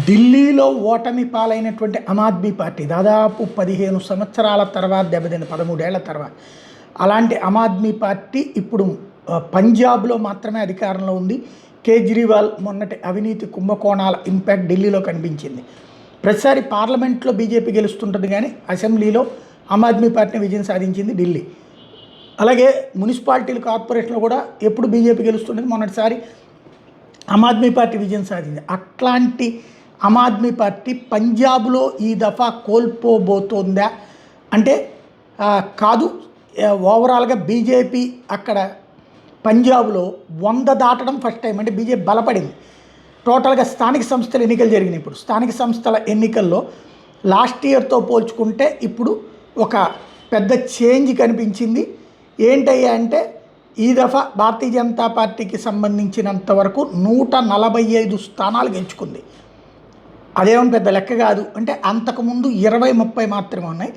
ఢిల్లీలో ఓటమి పాలైనటువంటి ఆమ్ ఆద్మీ పార్టీ దాదాపు 15 సంవత్సరాల తర్వాత దెబ్బతింది, 13 ఏళ్ల తర్వాత. అలాంటి ఆమ్ ఆద్మీ పార్టీ ఇప్పుడు పంజాబ్లో మాత్రమే అధికారంలో ఉంది. కేజ్రీవాల్ మొన్నటి అవినీతి కుంభకోణాల ఇంపాక్ట్ ఢిల్లీలో కనిపించింది. ప్రతిసారి పార్లమెంట్లో బీజేపీ గెలుస్తుంటుంది, కానీ అసెంబ్లీలో ఆమ్ ఆద్మీ పార్టీ విజయం సాధించింది ఢిల్లీ. అలాగే మున్సిపాలిటీలు, కార్పొరేషన్లో కూడా ఎప్పుడు బీజేపీ గెలుస్తుంటుంది. మొన్నటిసారి ఆమ్ ఆద్మీ పార్టీ విజయం సాధించింది. అట్లాంటి ఆమ్ ఆద్మీ పార్టీ పంజాబ్లో ఈ దఫా కోల్పోబోతోందా అంటే కాదు. ఓవరాల్గా బీజేపీ అక్కడ పంజాబ్లో 100 దాటడం ఫస్ట్ టైం. అంటే బీజేపీ బలపడింది. టోటల్గా స్థానిక సంస్థల ఎన్నికలు జరిగినాయి. ఇప్పుడు స్థానిక సంస్థల ఎన్నికల్లో లాస్ట్ ఇయర్తో పోల్చుకుంటే ఇప్పుడు ఒక పెద్ద చేంజ్ కనిపించింది. ఏంటయ్యా అంటే ఈ దఫా భారతీయ జనతా పార్టీకి సంబంధించినంత వరకు 145 స్థానాలు గెలుచుకుంది. అదేమో పెద్ద లెక్క కాదు. అంటే అంతకుముందు 20-30 మాత్రమే ఉన్నాయి.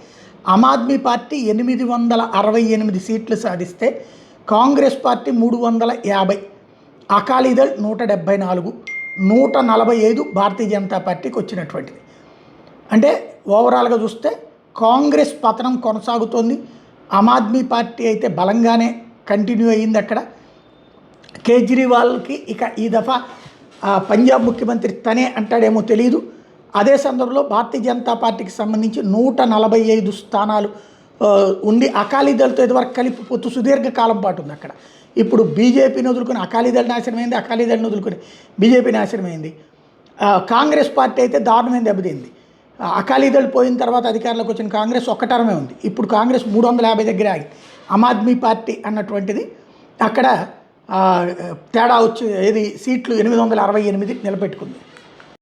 ఆమ్ ఆద్మీ పార్టీ 868 సీట్లు సాధిస్తే కాంగ్రెస్ పార్టీ 350, అకాలీదళ్ 174, 145 భారతీయ జనతా పార్టీకి వచ్చినటువంటిది. అంటే ఓవరాల్గా చూస్తే కాంగ్రెస్ పతనం కొనసాగుతోంది. ఆమ్ ఆద్మీ పార్టీ అయితే బలంగానే కంటిన్యూ అయ్యింది. అక్కడ కేజ్రీవాల్కి ఇక ఈ దఫా పంజాబ్ ముఖ్యమంత్రి తనే అంటాడేమో తెలియదు. అదే సందర్భంలో భారతీయ జనతా పార్టీకి సంబంధించి 145 స్థానాలు ఉండి అకాలీదళ్తో ఇదివరకు కలిపి పొత్తు సుదీర్ఘకాలం పాటు ఉంది అక్కడ. ఇప్పుడు బీజేపీని వదులుకొని అకాలీదళ్ నాశనమైంది, అకాలీదళ్ని వదులుకొని బీజేపీ నాశనమైంది. కాంగ్రెస్ పార్టీ అయితే దారుణమైన దెబ్బతింది. అకాలీదళ్ పోయిన తర్వాత అధికారంలోకి వచ్చిన కాంగ్రెస్ ఒక్క టర్మే ఉంది. ఇప్పుడు కాంగ్రెస్ 350 దగ్గర ఆగి ఆమ్ ఆద్మీ పార్టీ అన్నటువంటిది అక్కడ తేడా వచ్చి ఏది సీట్లు 868 నిలబెట్టుకుంది.